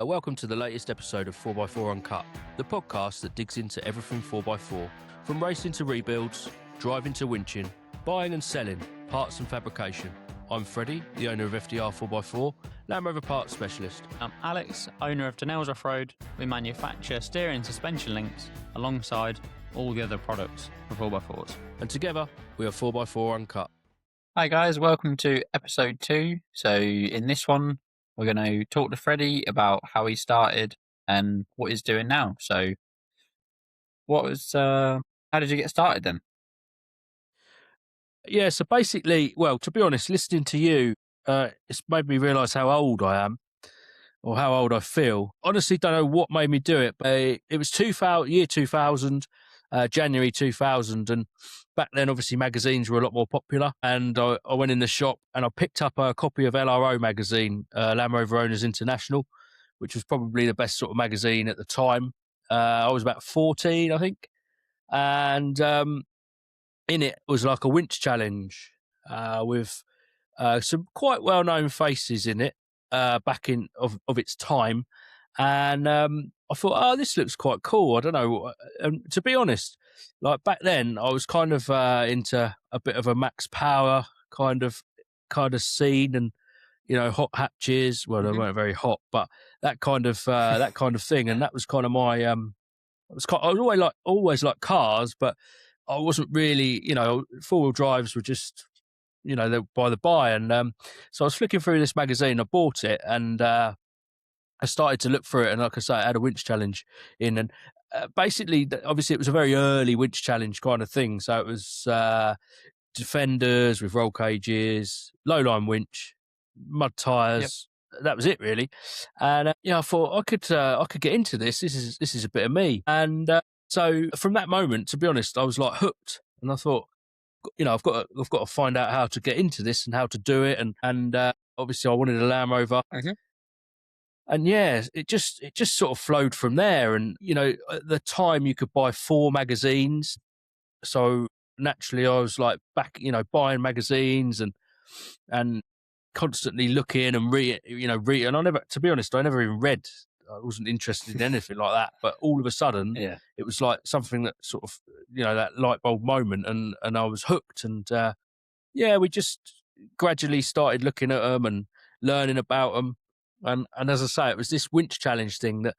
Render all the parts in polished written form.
Welcome to the latest episode of 4x4 Uncut, the podcast that digs into everything 4x4, from racing to rebuilds, driving to winching, buying and selling, parts and fabrication. I'm Freddie, the owner of FDR 4x4, Land Rover parts specialist. I'm Alex, owner of Denell's Off-Road. We manufacture steering and suspension links alongside all the other products for 4x4s. And together, we are 4x4 Uncut. Hi guys, welcome to episode 2. So in this one, we're going to talk to Freddie about how he started and what he's doing now. So how did you get started then? Yeah, so basically, well, to be honest, listening to you, it's made me realise how old I am, or how old I feel. Honestly, don't know what made me do it, but it was year 2000, January 2000, and back then, obviously, magazines were a lot more popular, and I went in the shop and I picked up a copy of LRO magazine, Land Rover Owners International, which was probably the best sort of magazine at the time. I was about 14, I think, and in it was like a winch challenge with some quite well-known faces in it back in of its time, and I thought, oh, this looks quite cool. I don't know. And to be honest, like back then, I was kind of into a bit of a max power kind of scene, and hot hatches. Well, they weren't very hot, but that kind of thing, and that was kind of my I was always like cars, but I wasn't really, four-wheel drives were just, they're by the by. And so I was flicking through this magazine, I bought it, and I started to look through it. And like I say, I had a winch challenge in. And basically, obviously, it was a very early winch challenge kind of thing. So it was Defenders with roll cages, low-line winch, mud tyres. Yep. That was it, really. And I thought I could get into this. This is a bit of me. And so from that moment, to be honest, I was like hooked, and I thought, I've got to find out how to get into this and how to do it, and obviously I wanted a Land Rover, and yeah, it just sort of flowed from there. And at the time you could buy 4 magazines, so naturally I was like back, buying magazines and constantly looking and read, and I never, to be honest, I never even read. I wasn't interested in anything like that, but all of a sudden, it was like something that sort of, that light bulb moment, and I was hooked. And we just gradually started looking at them and learning about them. And as I say, it was this winch challenge thing that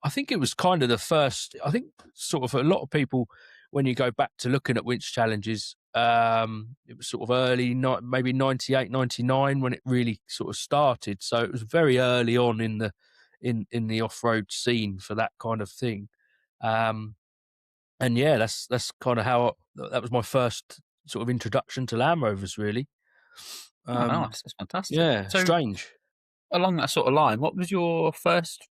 I think it was kind of the first. I think sort of a lot of people, when you go back to looking at winch challenges, it was sort of early, maybe 98, 99 when it really sort of started. So it was very early on in the off-road scene for that kind of thing. And yeah, that's kind of how that was my first sort of introduction to Land Rovers, really. Nice, that's fantastic. Yeah, so, strange. Along that sort of line, what was your first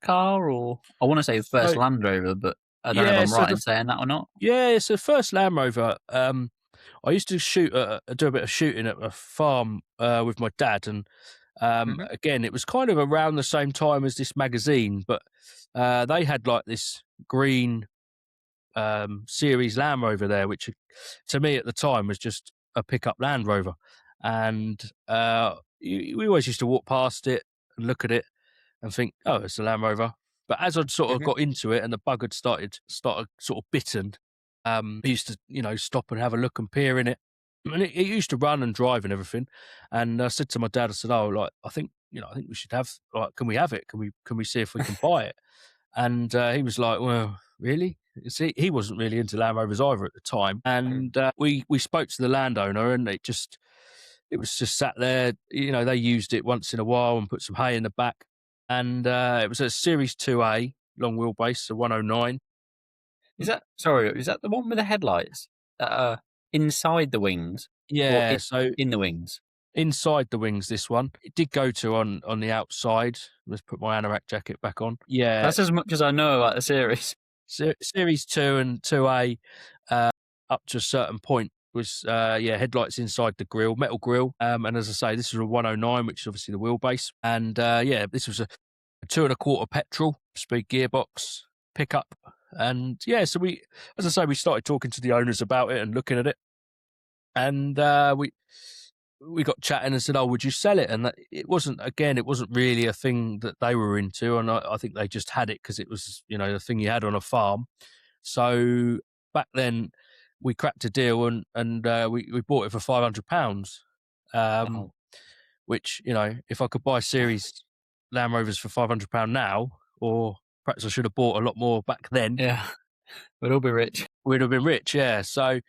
car, or I want to say first Land Rover, but I don't know if I'm right in saying that or not. Yeah, so first Land Rover. I used to do a bit of shooting at a farm with my dad, and again, it was kind of around the same time as this magazine, but they had like this green series Land Rover there, which to me at the time was just a pickup Land Rover, and we always used to walk past it and look at it and think, oh, it's a Land Rover. But as I'd sort of got into it and the bug had started sort of bitten, I used to, stop and have a look and peer in it. And it used to run and drive and everything. And I said to my dad, I said, oh, like, I think we should have, like, can we have it? Can we see if we can buy it? And he was like, well, really? See, he wasn't really into Land Rovers either at the time. And we spoke to the landowner, and it was just sat there. They used it once in a while and put some hay in the back. And it was a Series 2A long wheelbase, so 109. Is that the one with the headlights that are inside the wings? Yeah, so in the wings. Inside the wings, this one. It did go to on the outside. Let's put my anorak jacket back on. Yeah. That's as much as I know about the series. Series 2 and 2A, up to a certain point, was headlights inside the grille, metal grille. And as I say, this was a 109, which is obviously the wheelbase. And this was a 2.25 petrol, speed gearbox, pickup. And yeah, so we started talking to the owners about it and looking at it. And we got chatting and said, "Oh, would you sell it?" And it wasn't really a thing that they were into, and I think they just had it because it was the thing you had on a farm. So back then, we cracked a deal and we bought it for £500. Um, Oh, which if I could buy series Land Rovers for £500 now, or perhaps I should have bought a lot more back then, yeah. We'd all be rich. we'd have been rich. Yeah. So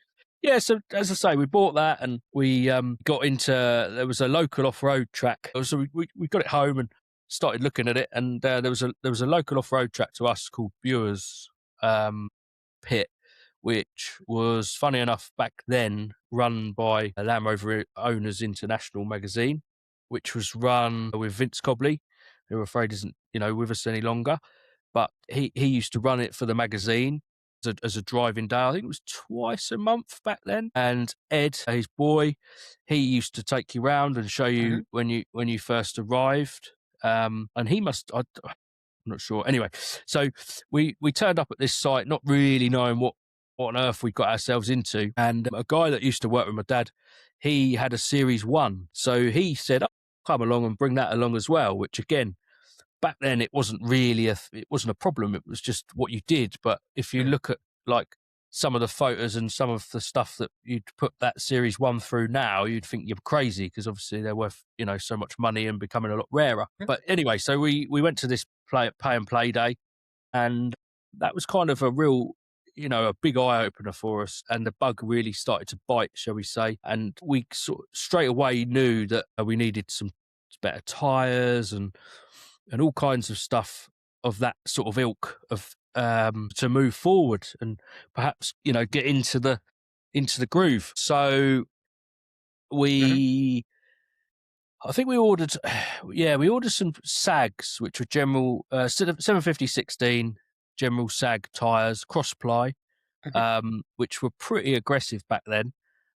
yeah. So as I say, we bought that and we got into. There was a local off-road track. So we got it home and started looking at it, and there was a local off-road track to us called Buers Pit, which was, funny enough, back then run by a Land Rover Owners International magazine, which was run with Vince Cobley, who I'm afraid isn't with us any longer. But he used to run it for the magazine as a driving day. I think it was twice a month back then. And Ed, his boy, he used to take you round and show you when you first arrived. And he must. I'm not sure. Anyway, so we turned up at this site, not really knowing what on earth we got ourselves into. And a guy that used to work with my dad, he had a Series 1. So he said, "Oh, come along and bring that along as well," which again, back then it wasn't really it wasn't a problem. It was just what you did. But if you look at like some of the photos and some of the stuff that you'd put that Series 1 through now, you'd think you're crazy because obviously they're worth so much money and becoming a lot rarer. But anyway, so we went to this pay and play day, and that was kind of a real a big eye opener for us, and the bug really started to bite, shall we say. And we sort of straight away knew that we needed some better tires and all kinds of stuff of that sort of ilk of to move forward and perhaps get into the groove. So we I think we ordered some sags, which were general 750/16 general sag tires, cross ply, which were pretty aggressive back then.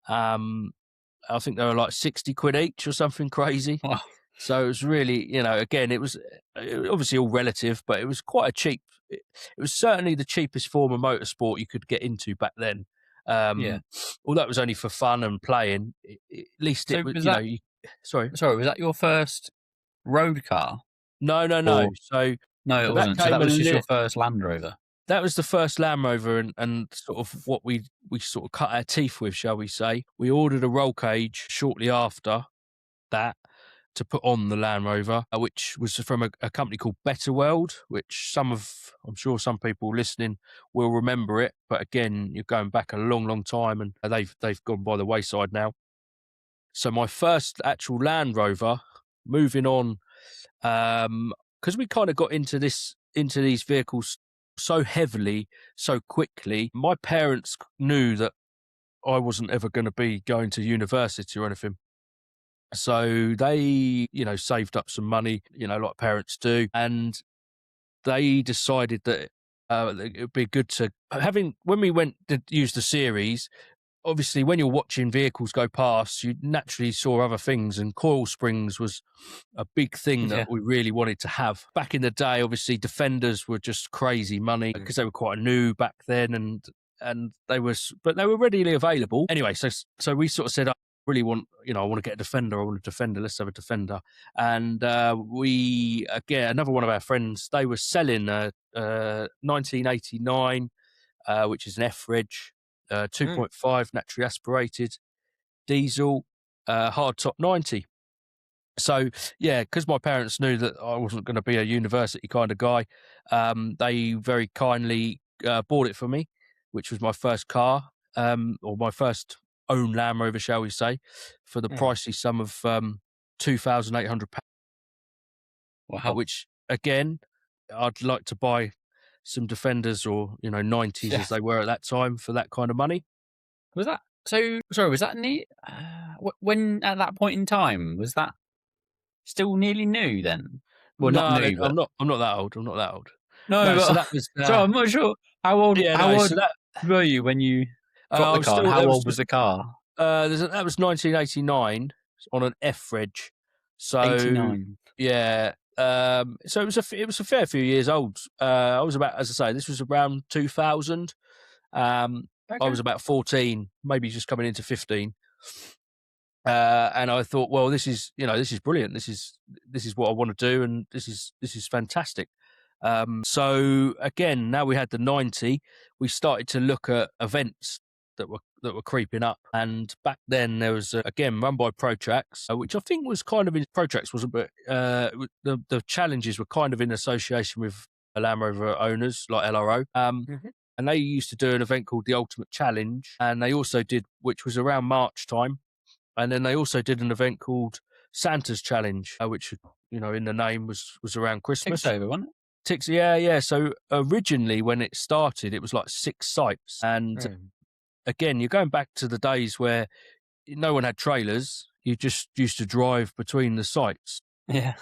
I think they were like 60 quid each or something crazy. Wow. So it was really, again, it was obviously all relative, but it was quite a cheap. It was certainly the cheapest form of motorsport you could get into back then. Yeah. Although it was only for fun and playing, at least So it was. was that? Sorry, Was that your first road car? no. Or So no, it that wasn't. So came that was just your first Land Rover. that was the first Land Rover and sort of what we sort of cut our teeth with, shall we say. We ordered a roll cage shortly after that to put on the Land Rover, which was from a company called Better World, which I'm sure some people listening will remember it. But again, you're going back a long, long time, and they've gone by the wayside now. So my first actual Land Rover, moving on, because we kind of got into these vehicles so heavily, so quickly. My parents knew that I wasn't ever going to be going to university or anything. So they, saved up some money, like parents do. And they decided that it would be good to when we went to use the series, obviously when you're watching vehicles go past, you naturally saw other things, and coil springs was a big thing that we really wanted to have. Back in the day, obviously Defenders were just crazy money because they were quite new back then, and they were readily available. Anyway, so we sort of said, I really want, I want to get a Defender. I want a Defender. Let's have a Defender. And we, again, another one of our friends, they were selling a 1989, which is an F-Reg, 2.5 naturally aspirated diesel, hardtop 90. So yeah, because my parents knew that I wasn't going to be a university kind of guy, they very kindly bought it for me, which was my first car, or my first own Land Rover, shall we say, for the pricey sum of £2,800. Wow. Which again, I'd like to buy some Defenders or 90s as they were at that time for that kind of money. Was that so? Sorry, was that neat? When at that point in time, was that still nearly new then? Well, not No, new, but I'm not that old. I'm not that old. no. No, so But that was so I'm not sure how old. yeah. How No, old so that were you when you got I the was car? And still how there was old was the car? that was 1989 on an F-Reg. So 89. yeah, so it was a fair few years old. I was about, as I say, this was around 2000. I was about 14, maybe just coming into 15. And I thought, well, this is brilliant. This is what I want to do, and this is fantastic. So again, now we had the 90, we started to look at events that were creeping up. And back then there was again run by Protrax, which I think was kind of in Protrax wasn't, but the challenges were kind of in association with Land Rover owners like LRO. And they used to do an event called the Ultimate Challenge, and they also did, which was around March time. And then they also did an event called Santa's Challenge, which, in the name was around Christmas. Ticks over, wasn't it? Ticks, yeah. So originally when it started, it was like 6 sites. And again, you're going back to the days where no one had trailers. You just used to drive between the sites. Yeah.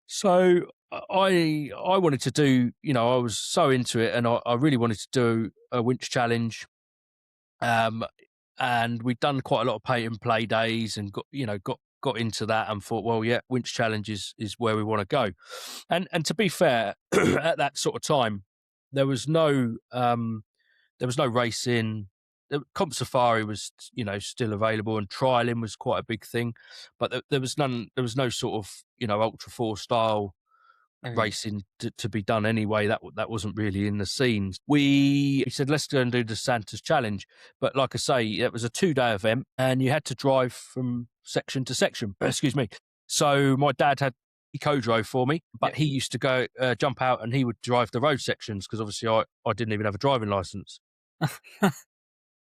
So I wanted to do, I was so into it, and I really wanted to do a winch challenge. And we'd done quite a lot of pay and play days, and got into that, and thought, well, yeah, winch challenge is where we want to go. And to be fair, at that sort of time, there was no racing. Comp Safari was still available, and trialing was quite a big thing, but there was no sort of Ultra 4 style racing to be done anyway. That wasn't really in the scenes. We said, let's go and do the Santa's Challenge, but like I say, it was a 2-day event, and you had to drive from section to section. Excuse me. So my dad he co-drove for me, but he used to go jump out, and he would drive the road sections, because obviously I didn't even have a driving license.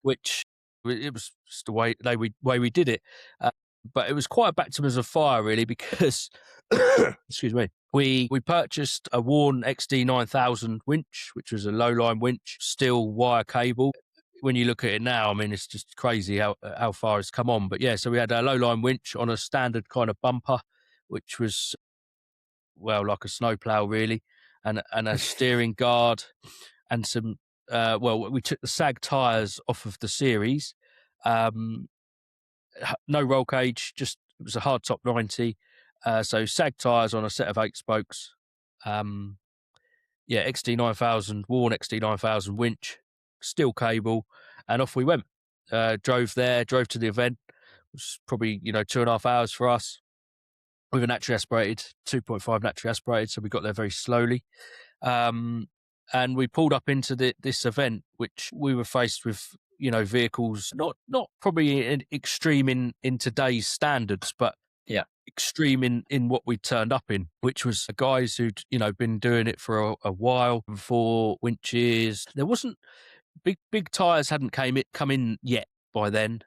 Which it was just the way we did it. But it was quite a baptism of fire, really, because excuse me, we purchased a worn XD9000 winch, which was a low line winch, steel wire cable. When you look at it now, I mean, it's just crazy how far it's come on. But yeah, so we had a low line winch on a standard kind of bumper, which was, well, like a snowplow really, and a steering guard, and some we took the sag tyres off of the series. No roll cage, just it was a hard top 90. So sag tyres on a set of 8 spokes. XD9000, worn XD9000 winch, steel cable, and off we went. Drove to the event. It was probably 2.5 hours for us, with a naturally aspirated 2.5 naturally aspirated. So we got there very slowly. And we pulled up into this event, which we were faced with, vehicles not probably extreme in today's standards, but extreme in what we turned up in, which was guys who'd been doing it for a while before winches. There wasn't big tires hadn't come in yet by then,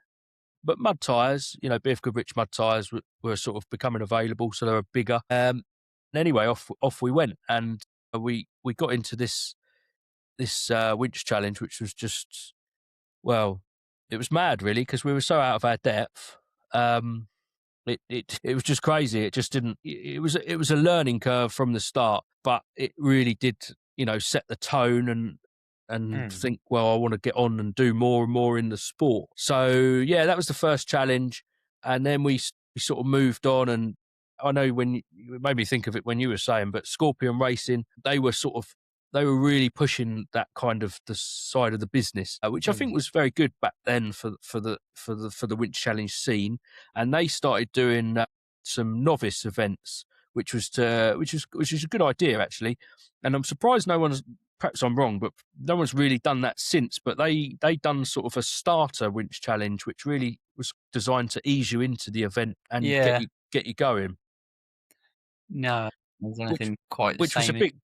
but mud tires, BF Goodrich mud tires were sort of becoming available, so they were bigger. Anyway, off we went, and we got into this winch challenge, which was just, well, it was mad really, because we were so out of our depth. It was just crazy. It just didn't. It was a learning curve from the start, but it really did set the tone and think, well, I want to get on and do more and more in the sport. So yeah, that was the first challenge, and then we sort of moved on. And I know when it made me think of it when you were saying, but Scorpion Racing, they were really pushing that kind of the side of the business, which I think was very good back then for the winch challenge scene. And they started doing some novice events, which is a good idea actually. And I'm surprised no one's, perhaps I'm wrong, but no one's really done that since. But they done sort of a starter winch challenge, which really was designed to ease you into the event and get you going. No, there's anything quite the which same. Was a big.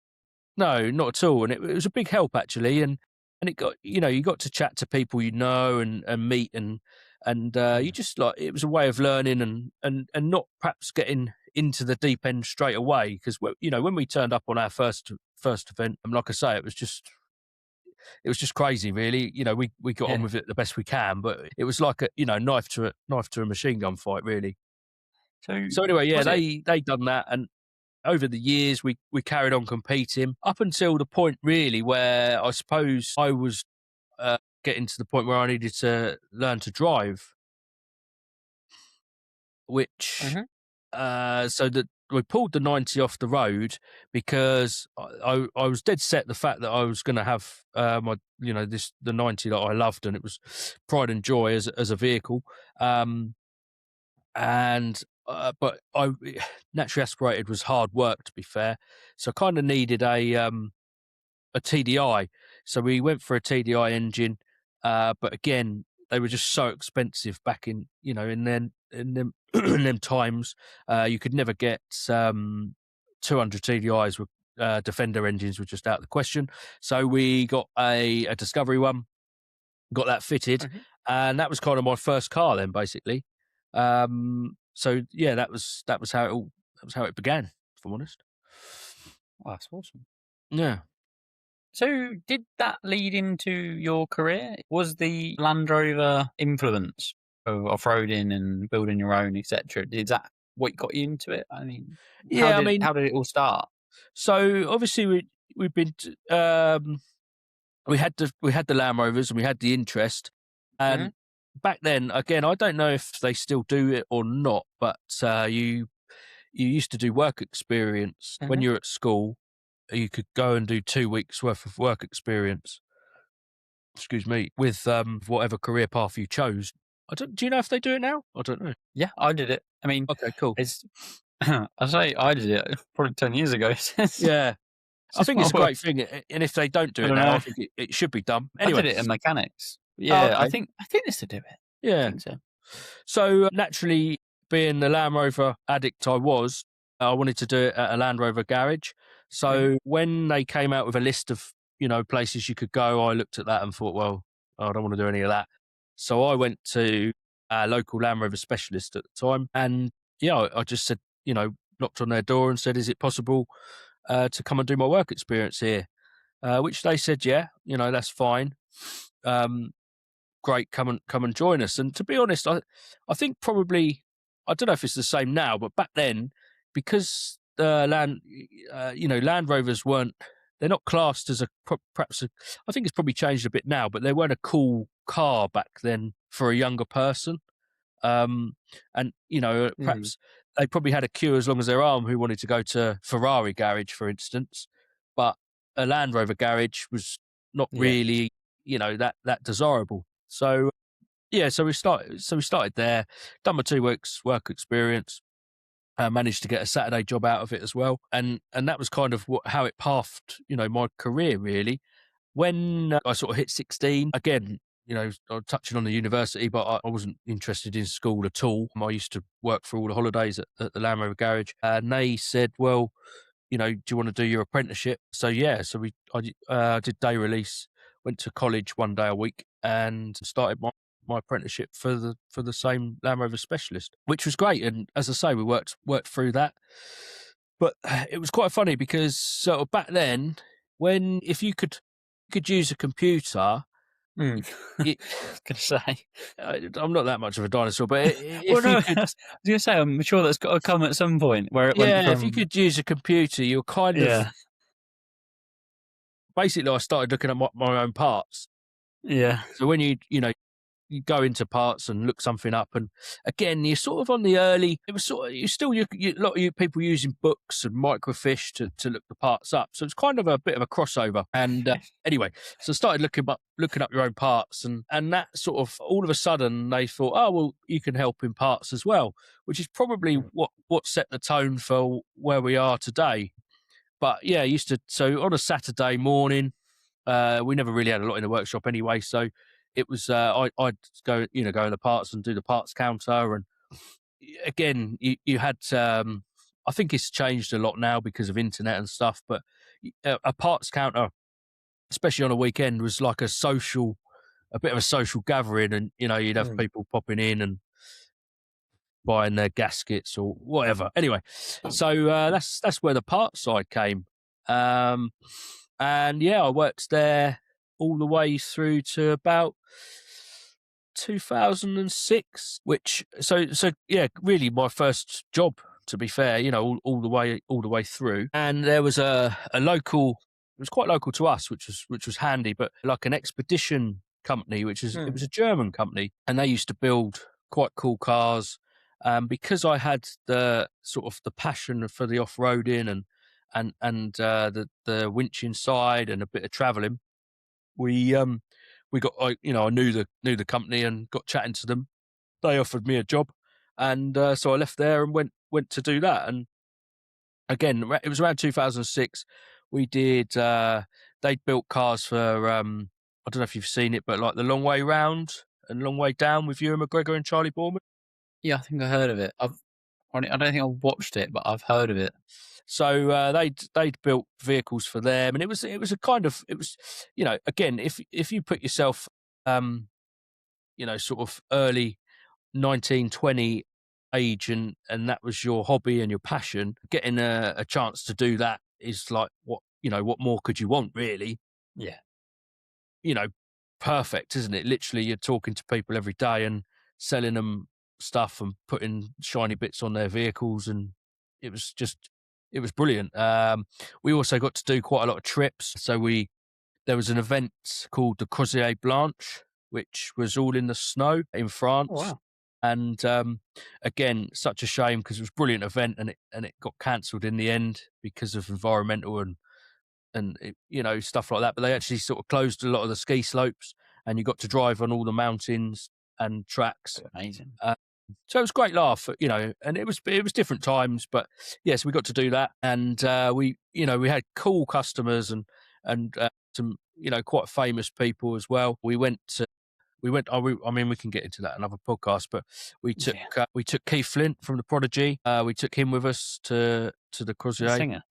No, not at all. And it was a big help actually. And it got, you got to chat to people, and meet and you just it was a way of learning and not perhaps getting into the deep end straight away. Because, when we turned up on our first event, and like I say, it was just crazy really. We got on with it the best we can, but it was like a, knife to a machine gun fight really. So anyway, they done that. And over the years, we carried on competing up until the point really where I suppose I was getting to the point where I needed to learn to drive, which so we pulled the 90 off the road because I was dead set the fact that I was going to have the 90 that I loved, and it was pride and joy as a vehicle. But I naturally aspirated was hard work, to be fair. So I kind of needed a TDI. So we went for a TDI engine, but again, they were just so expensive back in them in them times. You could never get 200 TDIs with Defender engines were just out of the question. So we got a Discovery one, got that fitted, and that was kind of my first car then, basically. So yeah, that was how it began, if I'm honest. Wow, that's awesome. Yeah. So, did that lead into your career? Was the Land Rover influence of off-roading and building your own, etc.? Is that what got you into it? I mean, Yeah, how did it all start? So obviously we had the Land Rovers and we had the interest, and back then, again, I don't know if they still do it or not, but you used to do work experience when you're at school. You could go and do 2 weeks worth of work experience. Excuse me, with whatever career path you chose. Do you know if they do it now? I don't know. Yeah, I did it. I mean, okay, cool. It's I say I did it probably 10 years ago. Yeah, I think it's a great thing, and if they don't do it now, I think it should be done. Anyway, I did it in mechanics. Yeah, okay. I think they still do it. Yeah, I think so. So naturally, being the Land Rover addict I wanted to do it at a Land Rover garage. So when they came out with a list of places you could go, I looked at that and thought, well, I don't want to do any of that. So I went to a local Land Rover specialist at the time, and I just said, knocked on their door and said, is it possible to come and do my work experience here? Which they said, yeah, that's fine. Great, come and join us. And to be honest, I think probably, I don't know if it's the same now, but back then, because Land Rovers they're not classed as I think it's probably changed a bit now, but they weren't a cool car back then for a younger person. And perhaps they probably had a queue as long as their arm who wanted to go to Ferrari garage, for instance, but a Land Rover garage was not really that desirable. So so we started there, done my 2 weeks work experience, managed to get a Saturday job out of it as well, and that was kind of how it pathed my career really. When I sort of hit 16, again, I'm touching on the university, but I wasn't interested in school at all. I used to work for all the holidays at the Land Rover garage, and they said, well, do you want to do your apprenticeship? So I did day release, went to college 1 day a week, and started my apprenticeship for the same Land Rover specialist, which was great. And as I say, we worked through that. But it was quite funny because sort of back then, if you could use a computer. I was going to say, I'm not that much of a dinosaur, but if well, no, you could, I was going to say, I'm sure that's got to come at some point where it went from... if you could use a computer, you're kind of... Basically, I started looking at my own parts. Yeah. So when you go into parts and look something up, and again, you're sort of on the early. It was sort of a lot of people using books and microfiche to look the parts up. So it's kind of a bit of a crossover. And anyway, so I started looking up your own parts, and that sort of all of a sudden they thought, oh well, you can help in parts as well, which is probably what set the tone for where we are today. But yeah, so on a Saturday morning, we never really had a lot in the workshop anyway, so it was I'd go in the parts and do the parts counter. And again, you had I think it's changed a lot now because of internet and stuff, but a parts counter, especially on a weekend, was like a bit of a social gathering, and you'd have people popping in and buying their gaskets or whatever. Anyway, so that's where the parts side came. And I worked there all the way through to about 2006, which really my first job, to be fair, all the way through. And there was a local, it was quite local to us, which was handy, but like an expedition company, it was a German company, and they used to build quite cool cars. Because I had the sort of the passion for the off-roading and the winching side and a bit of travelling, we got I knew the company and got chatting to them. They offered me a job, and so I left there and went to do that. And again, it was around 2006. We did. They'd built cars for. I don't know if you've seen it, but like the Long Way Round and Long Way Down with Ewan McGregor and Charlie Boorman. Yeah, I think I heard of it. I don't think I've watched it, but I've heard of it. So they'd built vehicles for them, and it was a kind of it was, again, if you put yourself, sort of early 1920 age, and that was your hobby and your passion, getting a chance to do that is like, what more could you want, really? Yeah. you know Perfect, isn't it? Literally, you're talking to people every day and selling them stuff and putting shiny bits on their vehicles, and it was brilliant. We also got to do quite a lot of trips. So there was an event called the Croisière Blanche, which was all in the snow in France. Oh, wow. And again, such a shame, because it was a brilliant event, and it got cancelled in the end because of environmental and stuff like that. But they actually sort of closed a lot of the ski slopes, and you got to drive on all the mountains and tracks. Amazing. So it was a great laugh, and it was different times. But yes, we got to do that, and we had cool customers and some quite famous people as well. We went. I mean, we can get into that another podcast, but we took Keith Flint from the Prodigy. We took him with us to the The Croisière. singer.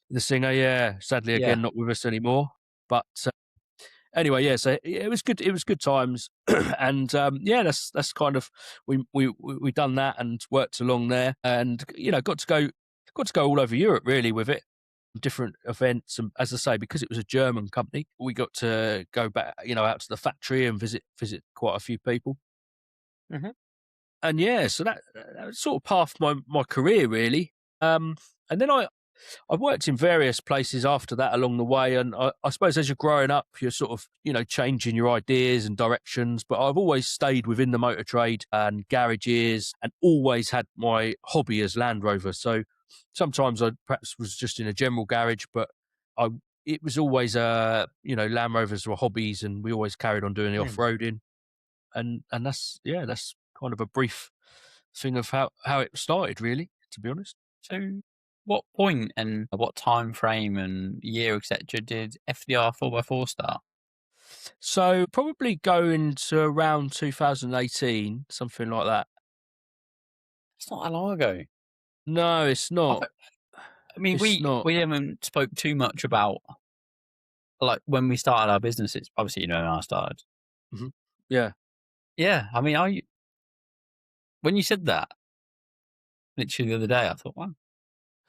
The singer, yeah. Sadly, again, not with us anymore. But anyway, yeah. So it was good. It was good times, and that's kind of we done that and worked along there, and got to go all over Europe really with it, different events. And as I say, because it was a German company, we got to go back, out to the factory and visit quite a few people. Mm-hmm. And yeah, so that sort of pathed my career really. And then I've worked in various places after that along the way, and I suppose as you're growing up, you're sort of, changing your ideas and directions. But I've always stayed within the motor trade and garages, and always had my hobby as Land Rover. So sometimes I perhaps was just in a general garage, but it was always Land Rovers were hobbies, and we always carried on doing the off-roading, and that's kind of a brief thing of how it started, really, to be honest. So, what point and what time frame and year, etc., did FDR 4x4 start? So probably going to around 2018, something like that. It's not that long ago. No, it's not. I mean, It's not. we haven't spoke too much about like when we started our businesses. Obviously, when I started. Mhm. Yeah. Yeah, I mean, when you said that literally the other day, I thought, wow,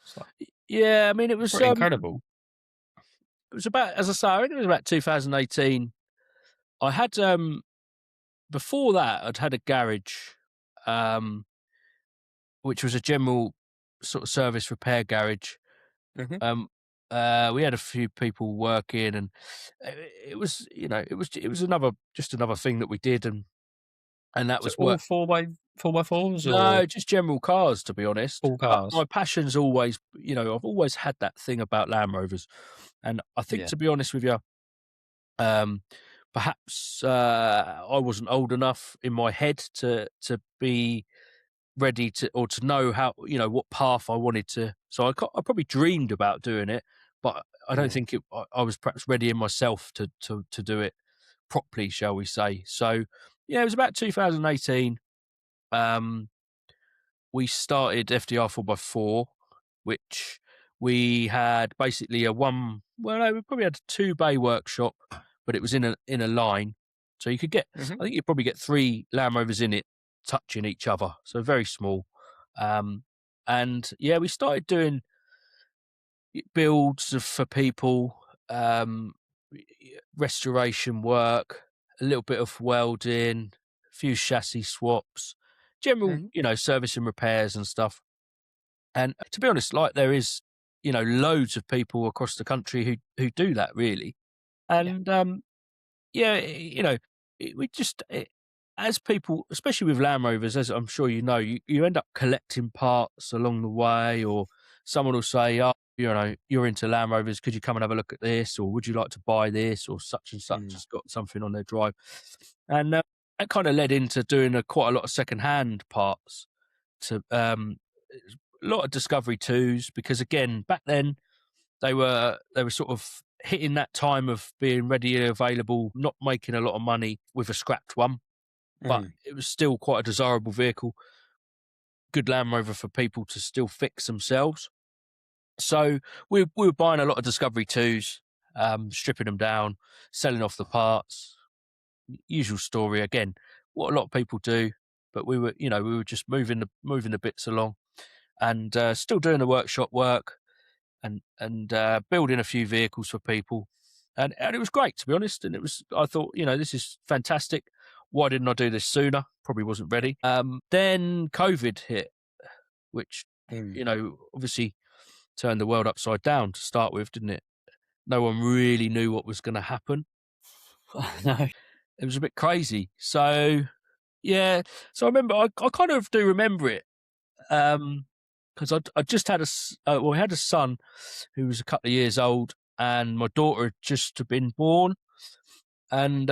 it's like Yeah, I mean, it was pretty incredible. It was about, as I say, I think it was about 2018. I had before that, I'd had a garage, which was a general sort of service repair garage. Mm-hmm. We had a few people working, and it was another thing that we did, and that So was all work. 4x4s No, or just general cars, to be honest. all But cars? my passion's always, I've always had that thing about Land Rovers, and I think, Yeah. to be honest with you, perhaps I wasn't old enough in my head to be ready to, or to know how, what path I wanted to. So I probably dreamed about doing it, but I don't think I was perhaps ready in myself to do it properly, shall we say. So yeah, it was about 2018. We started FDR 4x4, which we had basically we probably had a 2-bay workshop, but it was in a line. So you could get, Mm-hmm. I think you'd probably get 3 Land Rovers in it, touching each other. So very small. And yeah, we started doing builds for people, restoration work, a little bit of welding, a few chassis swaps, general, service and repairs and stuff. And to be honest, like, there is, loads of people across the country who do that, really. And we just as people, especially with Land Rovers, as I'm sure you know, you end up collecting parts along the way, or someone will say, "Oh, you're into Land Rovers. Could you come and have a look at this, or would you like to buy this, or such and such has got something on their drive?" And that kind of led into doing quite a lot of secondhand parts. To a lot of Discovery twos, because again, back then they were sort of hitting that time of being readily available, not making a lot of money with a scrapped one, but it was still quite a desirable vehicle, good Land Rover for people to still fix themselves. So we were buying a lot of Discovery twos, stripping them down, selling off the parts. Usual story again, what a lot of people do, but we were just moving the bits along, and still doing the workshop work, and building a few vehicles for people, and it was great, to be honest. And I thought, this is fantastic. Why didn't I do this sooner? Probably wasn't ready. Then COVID hit, which obviously turned the world upside down to start with, didn't it? No one really knew what was going to happen. No. It was a bit crazy. So yeah, so I remember, I kind of do remember it, because I just had we had a son who was a couple of years old, and my daughter had just been born, and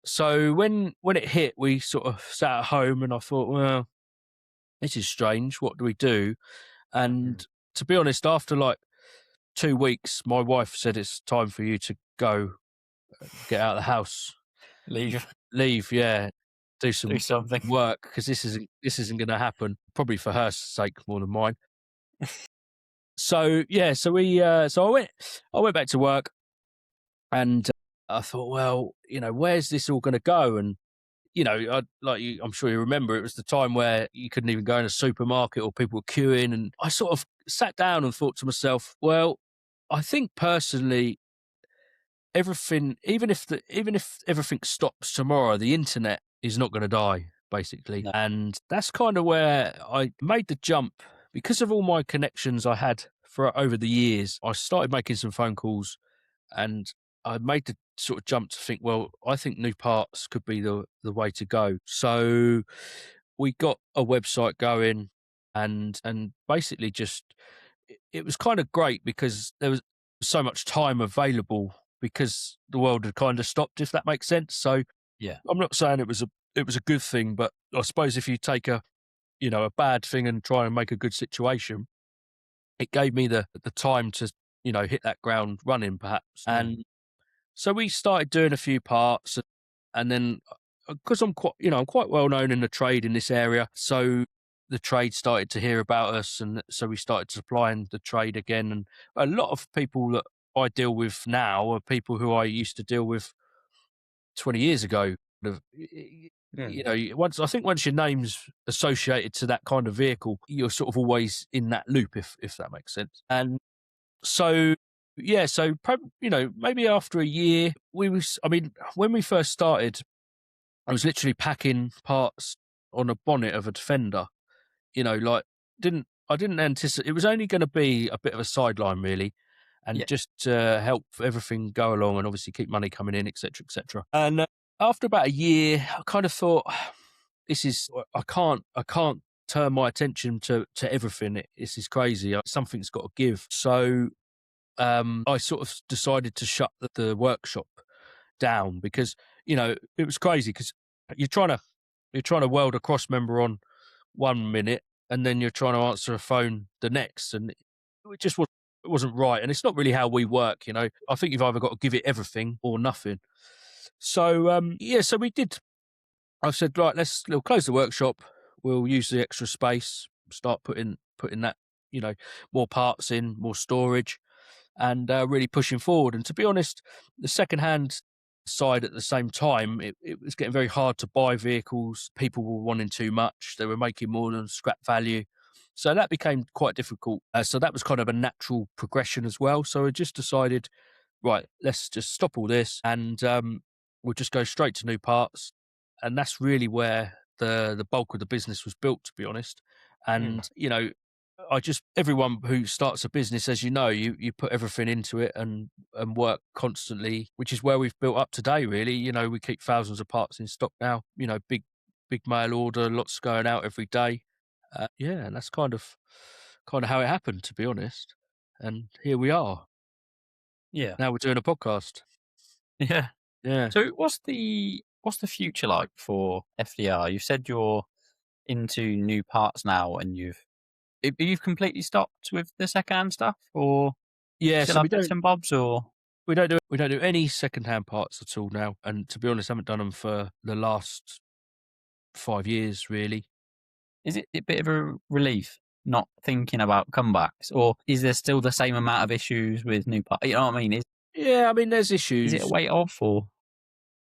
so when it hit, we sort of sat at home, and I thought, well, this is strange. What do we do? And to be honest, after like 2 weeks, my wife said, it's time for you to go, get out of the house, leave, yeah, do something. work, because this isn't going to happen. Probably for her sake more than mine. So yeah, so I went back to work, and I thought, well, where's this all going to go? And I'm sure you remember, it was the time where you couldn't even go in a supermarket, or people were queuing, and I sort of sat down and thought to myself, well, I think personally, everything, even if everything stops tomorrow, the internet is not going to die, basically. No. And that's kind of where I made the jump, because of all my connections I had for over the years. I started making some phone calls, and I made the sort of jump to think, well, I think new parts could be the way to go. So we got a website going, and basically just, it was kind of great, because there was so much time available, because the world had kind of stopped, if that makes sense. So Yeah, I'm not saying it was a good thing, but I suppose if you take a bad thing and try and make a good situation, it gave me the time to hit that ground running, perhaps. And so we started doing a few parts, and then, because I'm quite well known in the trade in this area, so the trade started to hear about us, and so we started supplying the trade again. And a lot of people that I deal with now are people who I used to deal with 20 years ago. Once your name's associated to that kind of vehicle, you're sort of always in that loop, if that makes sense. And so yeah, so maybe after a year, when we first started, I was literally packing parts on a bonnet of a Defender. I didn't anticipate it was only going to be a bit of a sideline, really, and just to help everything go along, and obviously keep money coming in, etc., etc. And after about a year, I kind of thought, I can't turn my attention to everything. This is crazy. Something's got to give. So I sort of decided to shut the workshop down, because it was crazy, because you're trying to weld a cross member on 1 minute, and then you're trying to answer a phone the next, and it just wasn't right. And it's not really how we work. I think you've either got to give it everything or nothing. So so we did. I said, right, we'll close the workshop. We'll use the extra space, start putting that more parts in, more storage, and really pushing forward. And to be honest, the secondhand side, at the same time, it was getting very hard to buy vehicles. People were wanting too much. They were making more than scrap value. So that became quite difficult. So that was kind of a natural progression as well. So I just decided, right, let's just stop all this, and we'll just go straight to new parts. And that's really where the bulk of the business was built, to be honest. And I just everyone who starts a business, as you know, you put everything into it and work constantly, which is where we've built up today. Really, we keep thousands of parts in stock now. Big mail order, lots going out every day. Yeah, and that's kind of how it happened, to be honest. And here we are. Yeah. Now we're doing a podcast. Yeah. Yeah. So what's the future like for FDR? You said you're into new parts now, and you've completely stopped with the secondhand stuff, or Yeah, still so have bits and bobs, or we don't do any secondhand parts at all now. And to be honest, I haven't done them for the last 5 years, really. is it a bit of a relief not thinking about comebacks, or is there still the same amount of issues with new parts? You know what I mean? Yeah, I mean, there's Is it a issues. weight off, or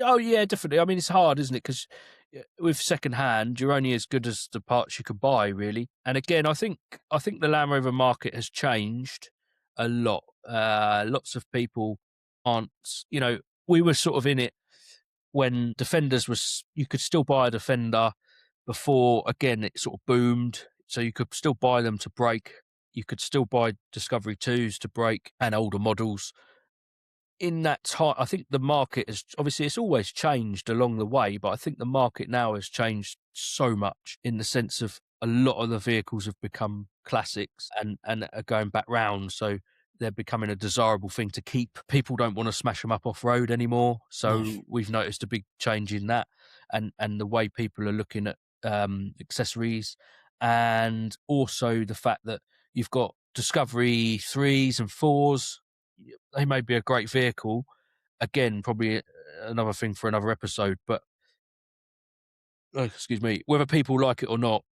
Oh, yeah, definitely. I mean, it's hard, isn't it? Because with secondhand, you're only as good as the parts you can buy, really. And again, I think the Land Rover market has changed a lot. Lots of people aren't. We were sort of in it when Defenders was. You could still buy a Defender before. Again, it sort of boomed, so you could still buy them to break. You could still buy Discovery 2s to break and older models in that time. I think the market has obviously it's always changed along the way, but I think the market now has changed so much in the sense of a lot of the vehicles have become classics and are going back round. So they're becoming a desirable thing to keep. People don't want to smash them up off road anymore. no? So we've noticed a big change in that and the way people are looking at accessories, and also the fact that you've got Discovery 3s and 4s. They may be a great vehicle. Again, probably another thing for another episode, but excuse me, whether people like it or not,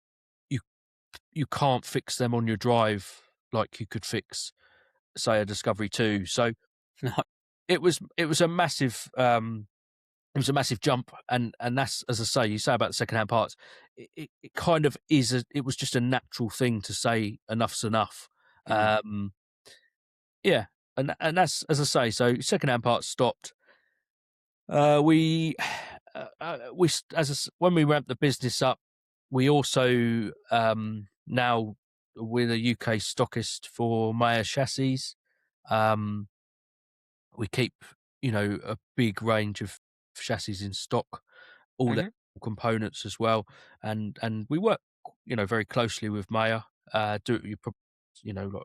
you you can't fix them on your drive like you could fix, say, a Discovery 2. So No. it was a massive jump, and that's, as I say, you say about the secondhand parts, it kind of it was just a natural thing to say enough's enough. Mm. Um, yeah, and that's, as I say, so secondhand parts stopped. When we ramped the business up, we also now we're the UK stockist for Maya chassis. Um, we keep a big range of chassis in stock, all the Hmm. components as well, and we work very closely with Maya. Do you prob- like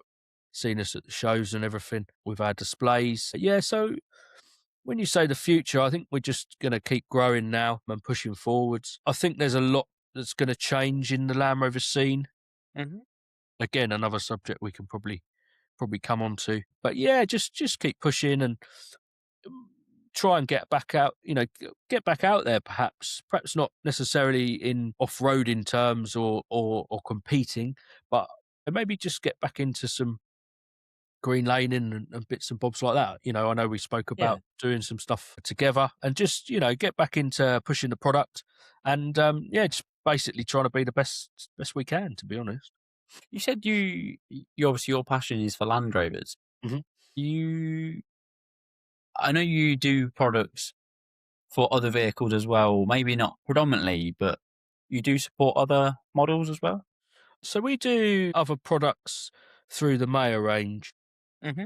seen us at the shows and everything with our displays. Yeah, so when you say the future, I think we're just going to keep growing now and pushing forwards. I think there's a lot that's going to change in the Land Rover scene. Hmm. Again, another subject we can probably come on to. But yeah, just keep pushing and try and get back out. Get back out there. Perhaps not necessarily in off-roading terms or competing, but maybe just get back into some green laning and bits and bobs like that. I know we spoke Yeah. about doing some stuff together and just, get back into pushing the product and, yeah, just basically trying to be the best we can, to be honest. You said you obviously your passion is for Land Rovers. Mhm. You, I know you do products for other vehicles as well. Maybe not predominantly, but you do support other models as well. So we do other products through the Mayo range. Hmm.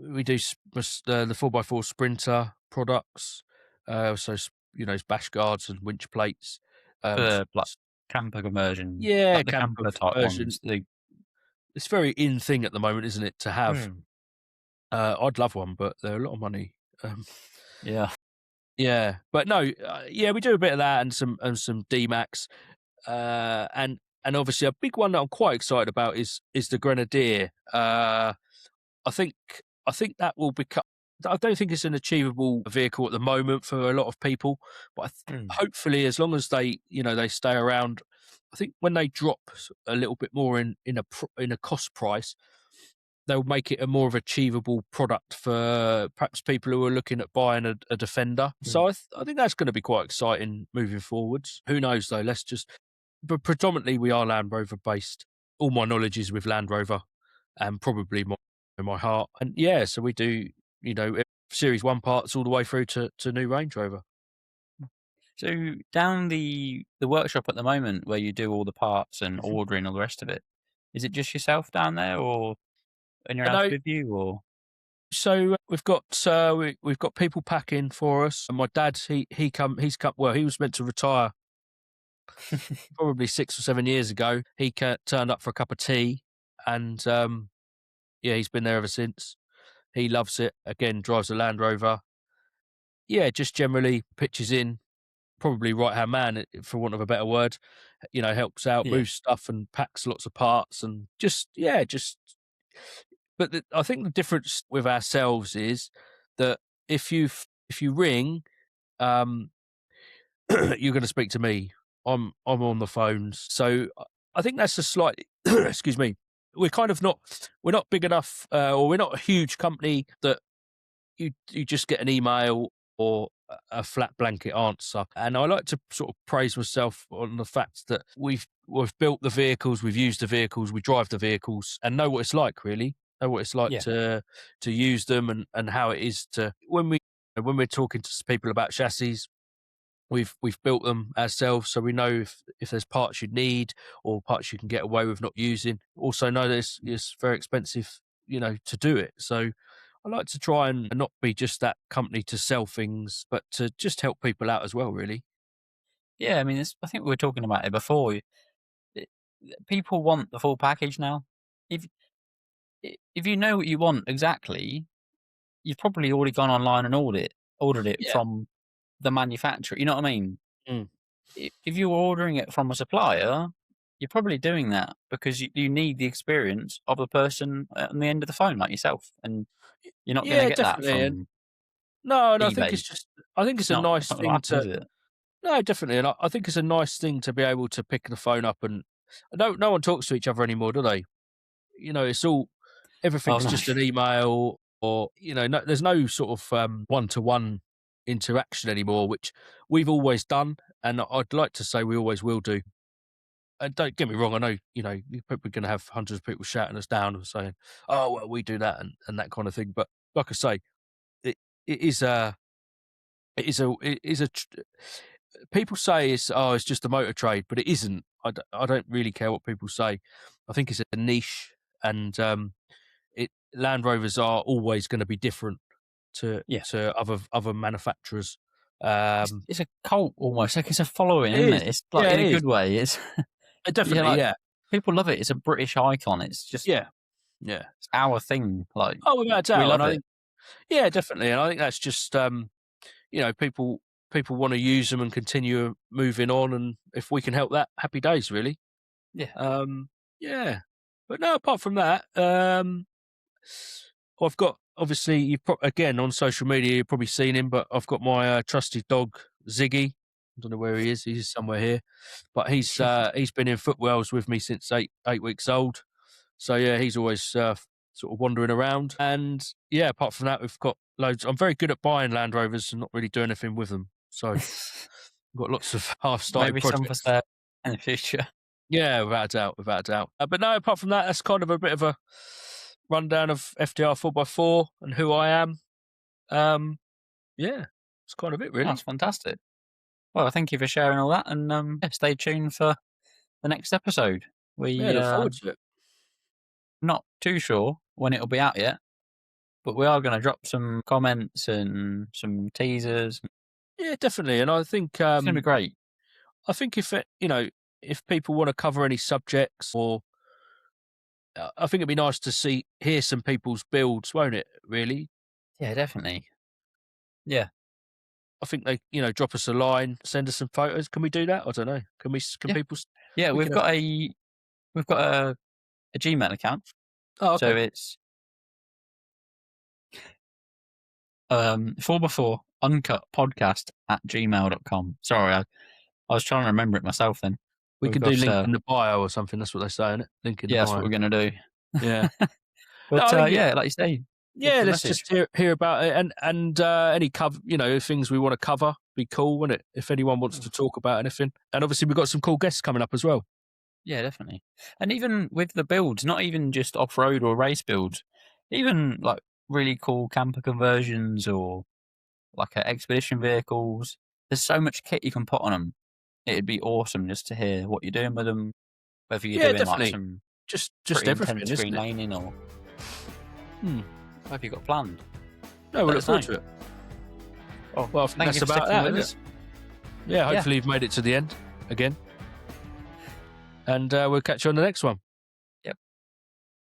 We do the 4x4 Sprinter products, so, bash guards and winch plates. For like camper conversion, Yeah, like the camper camper type conversion. ones. The It's very in thing at the moment, isn't it, to have? Mm. I'd love one, but they're a lot of money. Um, Yeah. yeah, but no, yeah, we do a bit of that and some D-Max, and obviously a big one that I'm quite excited about is the Grenadier. I think I think that will become. I don't think it's an achievable vehicle at the moment for a lot of people, but Mm. hopefully, as long as they stay around, I think when they drop a little bit more in a cost price, they'll make it a more of achievable product for perhaps people who are looking at buying a Defender. Mm. So I think that's going to be quite exciting moving forwards. Who knows though? But predominantly we are Land Rover based. All my knowledge is with Land Rover, and probably my heart. And yeah, so we do Series 1 parts all the way through to new Range Rover. So down the workshop at the moment where you do all the parts and Mhm. ordering all the rest of it, is it just yourself down there, or anyone I else know. with you, or? So we've got people packing for us, and my dad he's come. Well, he was meant to retire probably 6 or 7 years ago. He turned up for a cup of tea, and yeah, he's been there ever since. He loves it. Again, drives a Land Rover. Yeah, just generally pitches in. Probably right hand man, for want of a better word. Helps out, Yeah. moves stuff, and packs lots of parts, and just yeah, just. But I think the difference with ourselves is that if you ring, um, you're going to speak to me. I'm on the phones, so I think that's a slight. Excuse me. We're not big enough, or we're not a huge company that you just get an email or a flat blanket answer. And I like to sort of praise myself on the fact that we've built the vehicles, we've used the vehicles, we drive the vehicles, and know what it's like. Really know what it's like Yeah. to use them, and how it is to when we're talking to people about chassis. We've built them ourselves, so we know if there's parts you need or parts you can get away with not using. Also know that it's very expensive, to do it. So I like to try and not be just that company to sell things, but to just help people out as well, really. Yeah, I mean, I think we were talking about it before. It- People want the full package now. If if you know what you want exactly, you've probably already gone online and ordered it Yeah. from the manufacturer. You know what I mean? Mm. If you're ordering it from a supplier, you're probably doing that because you need the experience of the person on the end of the phone, like yourself, and you're not going to Yeah, get that definitely. And from no, and eBay. I think it's It's a not. nice That's not going to thing happen, to is it? no, definitely, and I think it's a nice thing to be able to pick the phone up and no one talks to each other anymore, do they? It's all Oh everything's no. just an email or no, there's no sort of one-to-one interaction anymore, which we've always done, and I'd like to say we always will do. And don't get me wrong, I know you're probably going to have hundreds of people shouting us down and saying, "Oh well, we do that," and that kind of thing. But like I say, it it is a it is a people say it's just a motor trade, but it isn't. I don't really care what people say. I think it's a niche, and Land Rovers are always going to be different to Yeah, other manufacturers. it's a cult almost. Like it's a following, It isn't is, it? It's like yeah, in it a is. good way. It's yeah, Definitely, like yeah, people love it. It's a British icon. It's just yeah, yeah. it's our thing. Like Oh, without a we doubt, and love I it. think yeah, definitely, and I think that's just people want to use them and continue moving on, and if we can help that, happy days, really. Yeah. Um, yeah, but no, apart from that, I've got obviously again on social media you've probably seen him, but I've got my trusted dog Ziggy. I don't know where he is. He's somewhere here, but he's been in footwells with me since 8 weeks old. So yeah, he's always sort of wandering around. And yeah, apart from that, we've got loads. I'm very good at buying Land Rovers and not really doing anything with them. So I've got lots of half-started Maybe some for projects. sale in the future. Yeah, without a doubt, without a doubt. But no, apart from that, that's kind of a bit of a rundown of FDR 4x4 and who I am. Um, yeah, that's kind of it, really. That's fantastic. Well, thank you for sharing all that, and yeah, stay tuned for the next episode. Yeah, We look forward to it. not too sure when it'll be out yet, but we are going to drop some comments and some teasers. Yeah, definitely. And It's going to be great. I think if people want to cover any subjects or I think it'd be nice to hear some people's builds, won't it? Really, Yeah, definitely. Yeah, I think they, drop us a line, send us some photos. Can we do that? I don't know. Can yeah, people? yeah. We can have. We've got a Gmail account, Oh, so okay. it's 4x4 uncut podcast at gmail.com. Sorry, I was trying to remember it myself then. We We've can do got link in the bio or something. That's what they say, isn't it? Link in the yeah, that's what bio. we're going to do. Yeah. No, But I think yeah, like you say, drop yeah. us a Let's message. just hear about it and any cover, things we want to cover. Be cool, wouldn't it? If anyone wants to talk about anything, and obviously we've got some cool guests coming up as well. Yeah, definitely. And even with the builds, not even just off road or race builds, even like really cool camper conversions or like expedition vehicles. there's so much kit you can put on them. It'd be awesome just to hear what you're doing with them, whether you're Yeah, doing definitely. like some Just pretty everything, intense isn't green it? laning or whatever you got planned. No, we'll Let look us forward know. to it. Well, I think Thank that's you for about sticking that, with isn't us. it? Yeah, hopefully you've made it to the end again. And we'll catch you on the next one.